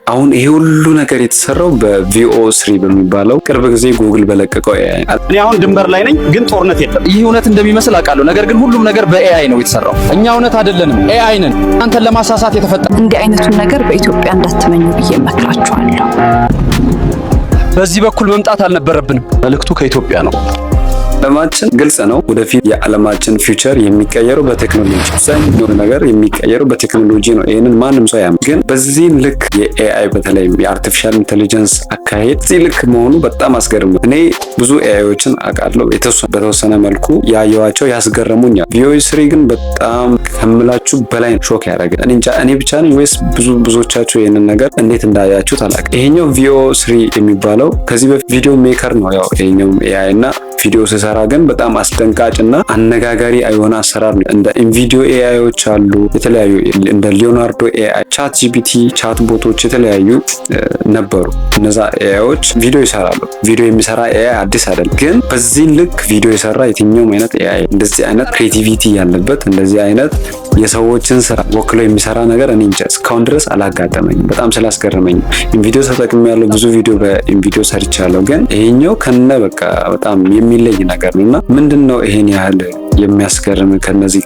አሁን ይሄ ሁሉ ነገር የተሰራው በቪኦ3 በሚባለው ቅርብ ጊዜ ጉግል በለቀቀው ኤአይ። እኔ አሁን ድንበር ላይ ነኝ፣ ግን ጦርነት የለም። ይህ እውነት እንደሚመስል አውቃለሁ፣ ነገር ግን ሁሉም ነገር በኤአይ ነው የተሰራው። እኛ እውነት አይደለንም፣ ኤአይ ነን። አንተን ለማሳሳት የተፈጠረ እንዲህ አይነቱን ነገር በኢትዮጵያ እንዳትመኙ ብዬ እመክራችኋለሁ። በዚህ በኩል መምጣት አልነበረብንም። መልእክቱ ከኢትዮጵያ ነው። ዓለማችን ግልጽ ነው። ወደፊት የዓለማችን ፊውቸር የሚቀየረው በቴክኖሎጂ አብዛኛው ነገር የሚቀየረው በቴክኖሎጂ ነው። ይህንን ማንም ሰው ያምን። ግን በዚህ ልክ የኤአይ በተለይም የአርቲፊሻል ኢንቴሊጀንስ አካሄድ እዚህ ልክ መሆኑ በጣም አስገርም። እኔ ብዙ ኤአይዎችን አውቃለሁ፣ በተወሰነ መልኩ ያየዋቸው ያስገረሙኛል። ቪኦ3 ግን በጣም ከምላችሁ በላይ ሾክ ያደረገ። እኔ እንጃ እኔ ብቻ ነኝ ወይስ ብዙዎቻችሁ ይህንን ነገር እንዴት እንዳያችሁት አላውቅም። ይሄኛው ቪኦ3 የሚባለው ከዚህ በፊት ቪዲዮ ሜከር ነው። ያው ይሄኛው ኤአይ እና ቪዲዮ ሲሰራ ግን በጣም አስደንጋጭ እና አነጋጋሪ የሆነ አሰራር ነው። እንደ ኢንቪዲዮ ኤአይዎች አሉ፣ የተለያዩ እንደ ሊዮናርዶ ኤአይ፣ ቻት ጂፒቲ፣ ቻት ቦቶች የተለያዩ ነበሩ። እነዛ ኤአይዎች ቪዲዮ ይሰራሉ። ቪዲዮ የሚሰራ ኤአይ አዲስ አይደለም። ግን በዚህ ልክ ቪዲዮ የሰራ የትኛውም አይነት ኤአይ እንደዚህ አይነት ክሬቲቪቲ ያለበት እንደዚህ አይነት የሰዎችን ስራ ወክሎ የሚሰራ ነገር እኔ እንጃ እስካሁን ድረስ አላጋጠመኝም። በጣም ስላስገረመኝ ኢንቪዲዮ ተጠቅሜያለሁ፣ ብዙ ቪዲዮ በኢንቪዲዮ ሰርቻለሁ። ግን ይሄኛው ከነ በቃ በጣም የሚለይ ነገር ነውና ምንድነው ይሄን ያህል የሚያስገርም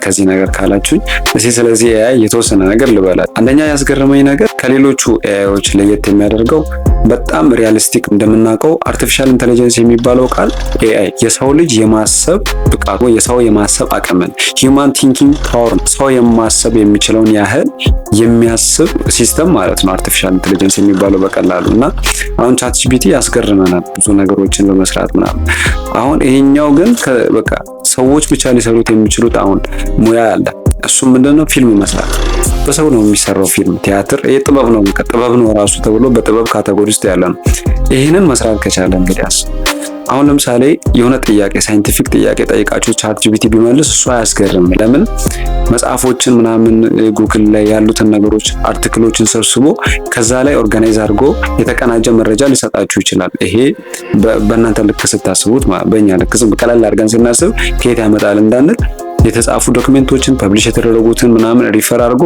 ከዚህ ነገር ካላችሁኝ እስኪ ስለዚህ ኤአይ የተወሰነ ነገር ልበላል። አንደኛ ያስገረመኝ ነገር ከሌሎቹ ኤአይዎች ለየት የሚያደርገው በጣም ሪያሊስቲክ እንደምናውቀው አርቲፊሻል ኢንተለጀንስ የሚባለው ቃል ኤአይ የሰው ልጅ የማሰብ ብቃት ወይ የሰው የማሰብ አቅምን ሂውማን ቲንኪንግ ፓወር ሰው የማሰብ የሚችለውን ያህል የሚያስብ ሲስተም ማለት ነው አርቲፊሻል ኢንተለጀንስ የሚባለው በቀላሉ። እና አሁን ቻት ጂፒቲ ያስገርመናል ብዙ ነገሮችን በመስራት ምናምን። አሁን ይሄኛው ግን በቃ ሰዎች ብቻ ሊሰሩት የሚችሉት አሁን ሙያ አለ። እሱ ምንድነው? ፊልም መስራት። በሰው ነው የሚሰራው ፊልም፣ ቲያትር። ይሄ ጥበብ ነው፣ ጥበብ ነው ራሱ ተብሎ በጥበብ ካቴጎሪ ውስጥ ያለ ነው። ይሄንን መስራት ከቻለ እንግዲህ አሁን ለምሳሌ የሆነ ጥያቄ ሳይንቲፊክ ጥያቄ ጠይቃችሁ ቻት ጂፒቲ ቢመልስ እሱ አያስገርም። ለምን? መጽሐፎችን ምናምን ጉግል ላይ ያሉትን ነገሮች አርቲክሎችን ሰብስቦ ከዛ ላይ ኦርጋናይዝ አድርጎ የተቀናጀ መረጃ ሊሰጣችሁ ይችላል። ይሄ በእናንተ ልክ ስታስቡት፣ በእኛ ልክ ቀለል አድርገን ስናስብ ከየት ያመጣል እንዳንል የተጻፉ ዶክመንቶችን ፐብሊሽ የተደረጉትን ምናምን ሪፈር አድርጎ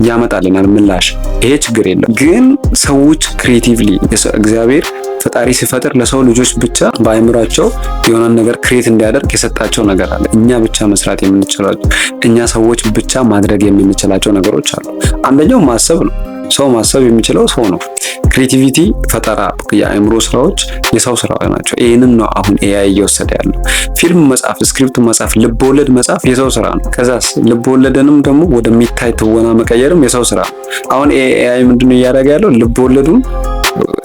ያመጣልናል ምላሽ። ይሄ ችግር የለም። ግን ሰዎች ክሬቲቭሊ እግዚአብሔር ፈጣሪ ሲፈጥር ለሰው ልጆች ብቻ በአእምሯቸው የሆነ ነገር ክሬት እንዲያደርግ የሰጣቸው ነገር አለ። እኛ ብቻ መስራት የምንችላቸው እኛ ሰዎች ብቻ ማድረግ የምንችላቸው ነገሮች አሉ። አንደኛው ማሰብ ነው። ሰው ማሰብ የሚችለው ሰው ነው። ክሬቲቪቲ፣ ፈጠራ፣ የአእምሮ ስራዎች የሰው ስራዎች ናቸው። ይህንን ነው አሁን ኤአይ እየወሰደ ያለው። ፊልም መጻፍ፣ ስክሪፕት መጻፍ፣ ልቦለድ መጻፍ የሰው ስራ ነው። ከዛስ ልቦለድንም ደግሞ ወደሚታይ ትወና መቀየርም የሰው ስራ ነው። አሁን ኤአይ ምንድነው እያደረገ ያለው? ልቦለዱን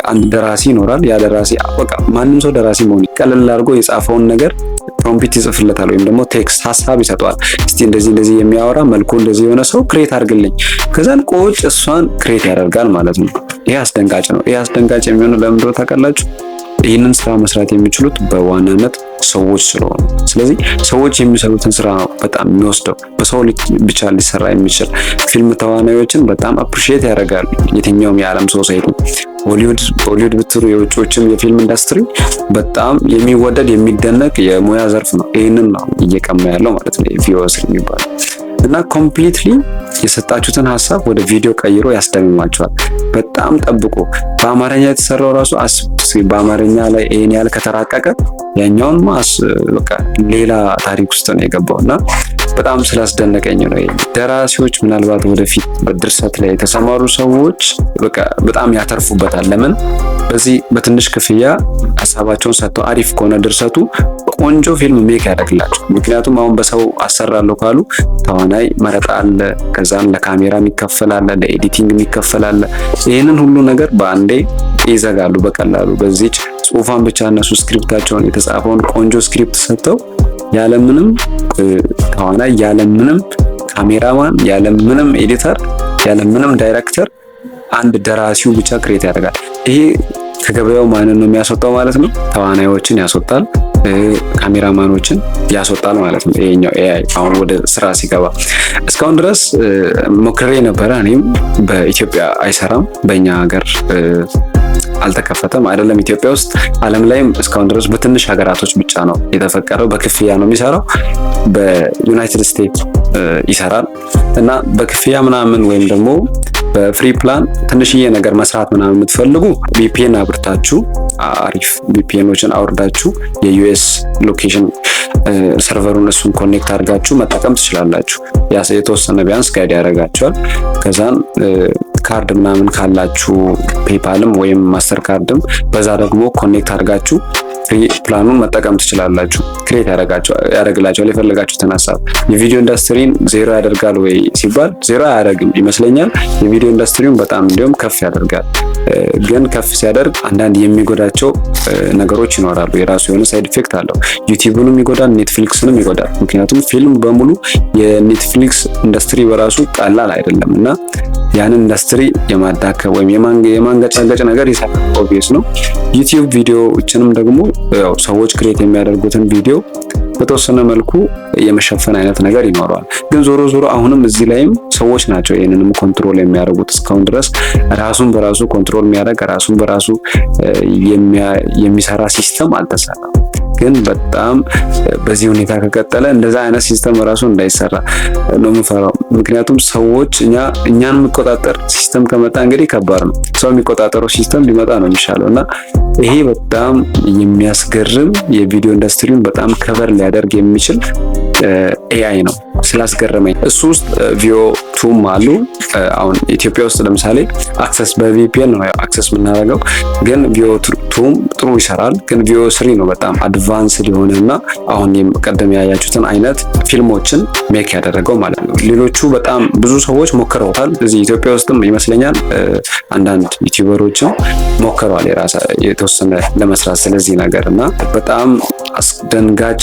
አንድ ደራሲ ይኖራል። ያ ደራሲ በቃ ማንም ሰው ደራሲ መሆን ቀለል አድርጎ የጻፈውን ነገር ፕሮምፕት ይጽፍለታል፣ ወይም ደግሞ ቴክስት ሀሳብ ይሰጠዋል። እስቲ እንደዚህ የሚያወራ መልኩ እንደዚህ የሆነ ሰው ክሬት አድርግልኝ። ከዛን ቆጭ እሷን ክሬት ያደርጋል ማለት ነው። ይሄ አስደንጋጭ ነው። ይሄ አስደንጋጭ የሚሆነው ለምን እንደሆነ ታውቃላችሁ? ይህንን ስራ መስራት የሚችሉት በዋናነት ሰዎች ስለሆኑ፣ ስለዚህ ሰዎች የሚሰሩትን ስራ ነው በጣም የሚወስደው። በሰው ልጅ ብቻ ሊሰራ የሚችል ፊልም ተዋናዮችን በጣም አፕሪሺየት ያደርጋሉ የትኛውም የዓለም ሶሳይቲ። ሆሊውድ ብትሩ የውጮችም የፊልም ኢንዱስትሪ በጣም የሚወደድ የሚደነቅ የሙያ ዘርፍ ነው። ይህንን ነው እየቀማ ያለው ማለት ነው ቪኦ3 የሚባለው። እና ኮምፕሊትሊ የሰጣችሁትን ሀሳብ ወደ ቪዲዮ ቀይሮ ያስደምማቸዋል። በጣም ጠብቆ በአማርኛ የተሰራው ራሱ በአማርኛ ላይ ይሄን ያህል ከተራቀቀ ያኛውን በቃ ሌላ ታሪክ ውስጥ ነው የገባው። እና በጣም ስላስደነቀኝ ነው። ደራሲዎች ምናልባት ወደፊት በድርሰት ላይ የተሰማሩ ሰዎች በቃ በጣም ያተርፉበታል። ለምን? በዚህ በትንሽ ክፍያ ሀሳባቸውን ሰጥተው አሪፍ ከሆነ ድርሰቱ ቆንጆ ፊልም ሜክ ያደርግላቸው። ምክንያቱም አሁን በሰው አሰራለሁ ካሉ ተዋናይ መረጣ አለ፣ ከዛም ለካሜራ የሚከፈላል፣ ለኤዲቲንግ የሚከፈላል። ይህንን ሁሉ ነገር በአንዴ ይዘጋሉ በቀላሉ። በዚች ጽሁፋን ብቻ እነሱ ስክሪፕታቸውን የተጻፈውን ቆንጆ ስክሪፕት ሰጥተው ያለምንም ተዋናይ፣ ያለምንም ካሜራማን፣ ያለምንም ኤዲተር፣ ያለምንም ዳይሬክተር አንድ ደራሲው ብቻ ክሬት ያደርጋል። ይሄ ከገበያው ማንን ነው የሚያስወጣው ማለት ነው? ተዋናዮችን ያስወጣል፣ ካሜራማኖችን ያስወጣል ማለት ነው። ይሄኛው ኤአይ አሁን ወደ ስራ ሲገባ እስካሁን ድረስ ሞክሬ ነበረ። እኔም በኢትዮጵያ አይሰራም፣ በእኛ ሀገር አልተከፈተም። አይደለም ኢትዮጵያ ውስጥ ዓለም ላይም እስካሁን ድረስ በትንሽ ሀገራቶች ብቻ ነው የተፈቀደው። በክፍያ ነው የሚሰራው። በዩናይትድ ስቴትስ ይሰራል እና በክፍያ ምናምን ወይም ደግሞ በፍሪ ፕላን ትንሽዬ ነገር መስራት ምናምን የምትፈልጉ ቪፒኤን አብርታችሁ አሪፍ ቪፒኤኖችን አውርዳችሁ የዩኤስ ሎኬሽን ሰርቨሩን እሱን ኮኔክት አድርጋችሁ መጠቀም ትችላላችሁ። የተወሰነ ቢያንስ ጋይድ ያደርጋችኋል። ከዛን ካርድ ምናምን ካላችሁ ፔፓልም ወይም ማስተር ካርድም በዛ ደግሞ ኮኔክት አድርጋችሁ ፍሪ ፕላኑን መጠቀም ትችላላችሁ። ክሬት ያደርግላችኋል የፈለጋችሁትን ሀሳብ። የቪዲዮ ኢንዱስትሪን ዜሮ ያደርጋል ወይ ሲባል ዜሮ አያደርግም ይመስለኛል። የቪዲዮ ኢንዱስትሪውን በጣም እንዲሁም ከፍ ያደርጋል። ግን ከፍ ሲያደርግ አንዳንድ የሚጎዳቸው ነገሮች ይኖራሉ። የራሱ የሆነ ሳይድ ኢፌክት አለው። ዩቲዩብንም ይጎዳል፣ ኔትፍሊክስንም ይጎዳል። ምክንያቱም ፊልም በሙሉ የኔትፍሊክስ ኢንዱስትሪ በራሱ ቀላል አይደለም እና ያንን ኢንዱስትሪ የማዳከም ወይም የማንገጫገጭ ነገር ይሰራል። ኦብቪየስ ነው። ዩቲዩብ ቪዲዮዎችንም ደግሞ ያው ሰዎች ክሬት የሚያደርጉትን ቪዲዮ በተወሰነ መልኩ የመሸፈን አይነት ነገር ይኖረዋል። ግን ዞሮ ዞሮ አሁንም እዚህ ላይም ሰዎች ናቸው ይሄንንም ኮንትሮል የሚያደርጉት። እስካሁን ድረስ ራሱን በራሱ ኮንትሮል የሚያደርግ ራሱን በራሱ የሚሰራ ሲስተም አልተሰራም። ግን በጣም በዚህ ሁኔታ ከቀጠለ እንደዛ አይነት ሲስተም ራሱ እንዳይሰራ ነው የምፈራው። ምክንያቱም ሰዎች እኛን የሚቆጣጠር ሲስተም ከመጣ እንግዲህ ከባድ ነው። ሰው የሚቆጣጠረው ሲስተም ሊመጣ ነው የሚሻለው እና ይሄ በጣም የሚያስገርም የቪዲዮ ኢንዱስትሪውን በጣም ከቨር ሊያደርግ የሚችል ኤአይ ነው ስላስገረመኝ። እሱ ውስጥ ቪኦ ቱም አሉ። አሁን ኢትዮጵያ ውስጥ ለምሳሌ አክሰስ በቪፒኤን ነው አክሰስ የምናደርገው፣ ግን ቪኦ ቱም ጥሩ ይሰራል። ግን ቪኦ ስሪ ነው በጣም አድቫንስድ የሆነና አሁን ቀደም ያያችሁትን አይነት ፊልሞችን ሜክ ያደረገው ማለት ነው። ሌሎቹ በጣም ብዙ ሰዎች ሞክረውታል። እዚህ ኢትዮጵያ ውስጥም ይመስለኛል አንዳንድ ዩቲዩበሮችም ሞክረዋል የተወሰነ ለመስራት ስለዚህ ነገር እና በጣም አስደንጋጭ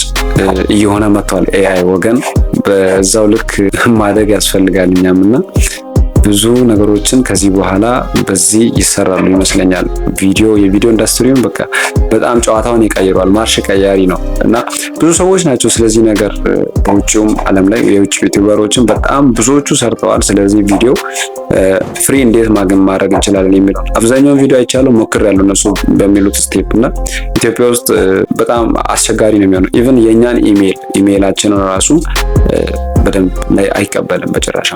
እየሆነ መጥቷል ኤአይ ወገን። በዛው ልክ ማደግ ያስፈልጋል እኛም እና ብዙ ነገሮችን ከዚህ በኋላ በዚህ ይሰራሉ ይመስለኛል። የቪዲዮ ኢንዱስትሪውን በቃ በጣም ጨዋታውን ይቀይሯል። ማርሽ ቀያሪ ነው እና ብዙ ሰዎች ናቸው ስለዚህ ነገር በውጭውም ዓለም ላይ የውጭ ዩቲዩበሮችን በጣም ብዙዎቹ ሰርተዋል። ስለዚህ ቪዲዮ ፍሪ እንዴት ማድረግ እንችላለን የሚለው አብዛኛውን ቪዲዮ አይቻለሁ፣ ሞክሬያለሁ እነሱ በሚሉት ስቴፕ እና ኢትዮጵያ ውስጥ በጣም አስቸጋሪ ነው የሚሆነው። ኢቭን የኛን ኢሜይላችንን ራሱ በደንብ ላይ አይቀበልም በጭራሽ።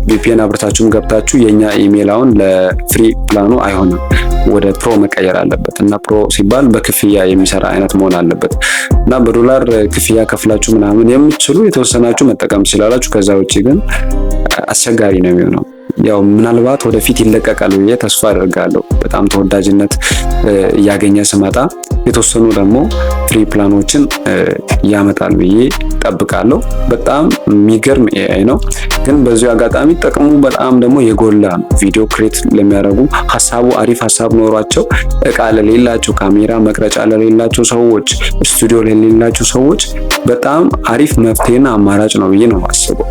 ቪፒኤን አብርታችሁም ገብታችሁ የኛ ኢሜይል አሁን ለፍሪ ፕላኑ አይሆንም፣ ወደ ፕሮ መቀየር አለበት እና ፕሮ ሲባል በክፍያ የሚሰራ አይነት መሆን አለበት እና በዶላር ክፍያ ከፍላችሁ ምናምን የምትችሉ የተወሰናችሁ መጠቀም ትችላላችሁ። ከዛ ውጪ ግን አስቸጋሪ ነው የሚሆነው። ያው ምናልባት ወደፊት ይለቀቃል ብዬ ተስፋ አደርጋለሁ። በጣም ተወዳጅነት እያገኘ ስመጣ የተወሰኑ ደግሞ ፍሪ ፕላኖችን ያመጣል ብዬ ጠብቃለሁ። በጣም የሚገርም ኤአይ ነው። ግን በዚሁ አጋጣሚ ጥቅሙ በጣም ደግሞ የጎላ ነው። ቪዲዮ ክሬት ለሚያደርጉ ሀሳቡ አሪፍ ሀሳብ ኖሯቸው እቃ ለሌላቸው፣ ካሜራ መቅረጫ ለሌላቸው ሰዎች፣ ስቱዲዮ ለሌላቸው ሰዎች በጣም አሪፍ መፍትሄና አማራጭ ነው ብዬ ነው የማስበው።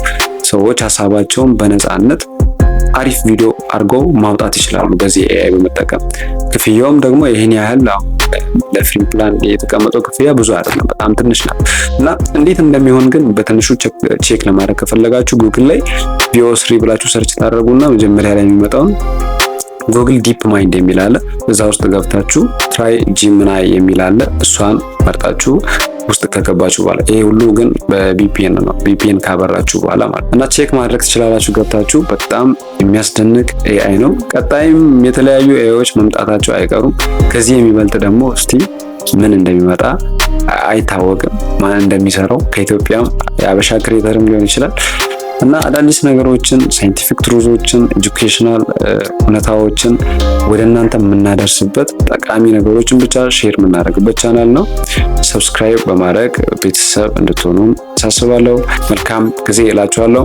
ሰዎች ሀሳባቸውን በነፃነት አሪፍ ቪዲዮ አድርገው ማውጣት ይችላሉ በዚህ ኤአይ በመጠቀም። ክፍያውም ደግሞ ይሄን ያህል ለፍሪ ፕላን የተቀመጠው ክፍያ ብዙ አይደለም፣ በጣም ትንሽ ነው እና እንዴት እንደሚሆን ግን በትንሹ ቼክ ለማድረግ ከፈለጋችሁ ጉግል ላይ ቪኦ ስሪ ብላችሁ ሰርች ታደርጉና መጀመሪያ ላይ የሚመጣውን ጉግል ዲፕ ማይንድ የሚል አለ። እዛ ውስጥ ገብታችሁ ትራይ ጂሚናይ የሚል አለ። እሷን መርጣችሁ ውስጥ ከገባችሁ በኋላ ይሄ ሁሉ ግን በቪፒኤን ነው። ቪፒኤን ካበራችሁ በኋላ ማለት እና ቼክ ማድረግ ትችላላችሁ ገብታችሁ። በጣም የሚያስደንቅ ኤአይ ነው። ቀጣይም የተለያዩ ኤአይዎች መምጣታቸው አይቀሩም። ከዚህ የሚበልጥ ደግሞ እስቲ ምን እንደሚመጣ አይታወቅም፣ ማን እንደሚሰራው ከኢትዮጵያም የአበሻ ክሬተርም ሊሆን ይችላል እና አዳዲስ ነገሮችን፣ ሳይንቲፊክ ትሩዞችን፣ ኤጁኬሽናል እውነታዎችን ወደ እናንተ የምናደርስበት ጠቃሚ ነገሮችን ብቻ ሼር የምናደርግበት ቻናል ነው። ሰብስክራይብ በማድረግ ቤተሰብ እንድትሆኑ አሳስባለሁ። መልካም ጊዜ እላችኋለሁ።